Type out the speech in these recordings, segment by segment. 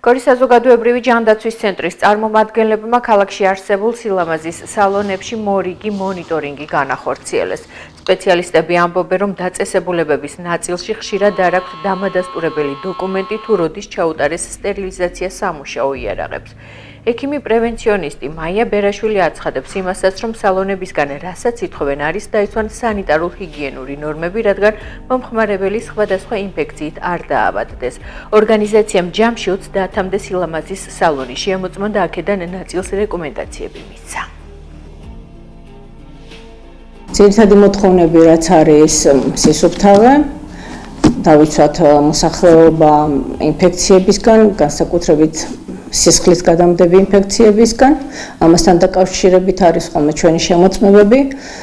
გორის საზოგადოებრივი ჯანდაცვის ცენტრის წარმომადგენლებმა ქალაქში არსებულ სილამაზის სალონებში მორიგი მონიტორინგი განახორციელეს. სპეციალისტები ამბობენ, რომ დაწესებულებების ნაწილში ხშირად არ აქვთ დამადასტურებელი დოკუმენტი თუ როდის ჩაუტარეს სტერილიზაცია სამუშაო იარაღებს. ექიმი პრევენციონისტი მაია ბერაშვილი აცხადებს იმასაც, რომ სალონებისგან რასაც ითხოვენ არის დაიცვან სანიტარულ-ჰიგიენური ნორმები, რადგან მომხმარებელი სხვადასხვა ინფექციით არ დაავადდეს. ორგანიზაციამ ჯამში 30-მდე სილამაზის სალონი შეამოწმო და აქედან ნაწილს რეკომენდაციები მისცა. ძირითადი მოთხოვნები რაც არის სისუფთავე, დავიცვათ მოსახლეობა ინფექციებისგან, განსაკუთრებით სისხლის გადამდები ინფექციებისგან, ამასთან დაკავშირებით არის ხოლმე ჩვენი შემოწმებები.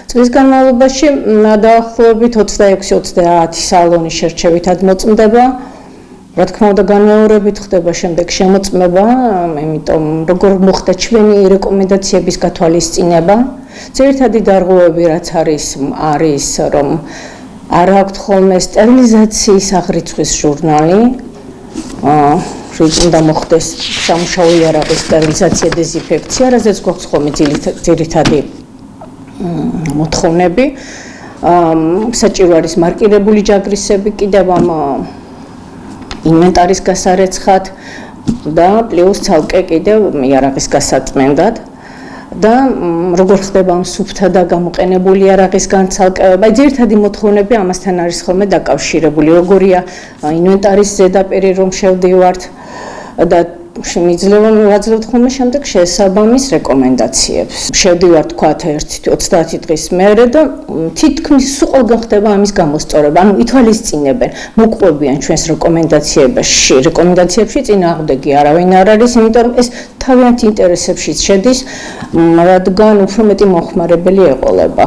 წლის განმავლობაში დაახლოებით 26-30 სალონი შერჩევითად მოწმდება. რა თქმა უნდა, განმეორებით ხდება შემდეგ შემოწმება, იმიტომ როგორ მოხდა ჩვენი რეკომენდაციების გათვალისწინება. ძირითადი დარღვევები რაც არის, რომ არ აქვთ ხოლმე სტერილიზაციის აღრიცხვის ჟურნალი. უნდა მოხდეს სამუშაო იარაღის სტერილიზაცია, დეზინფექცია, რაზეც გვაქვს ხოლმე ძირითადი მოთხოვნები. საჭირო არის მარკირებული ჯაგრისები კიდევ ამ ინვენტარის გასარეცხად და პლუს ცალკე კიდევ იარაღის გასაწმენდად. და როგორ ხდება ამ სუფთა გამოყენებული იარაღის განცალკევება, ძირითადი მოთხოვნები ამასთან არის ხოლმე დაკავშირებული, როგორია ინვენტარის ზედაპირი რომ შევდივართ და შემიძლია ვაძლევთ ხოლმე შემდეგ შესაბამის რეკომენდაციებს. შევდივართ თქვათ 30 დღის მერე და თითქმის სულ ხდება ამის გამოსწორება. ანუ ითვალისწინებენ, მოყვებიან ჩვენს რეკომენდაციებში წინააღმდეგი არავინ არ არის, იმიტომ რომ ეს თავიანთ ინტერესებშიც შედის, რადგან უფრო მეტი მომხმარებელი ეყოლება.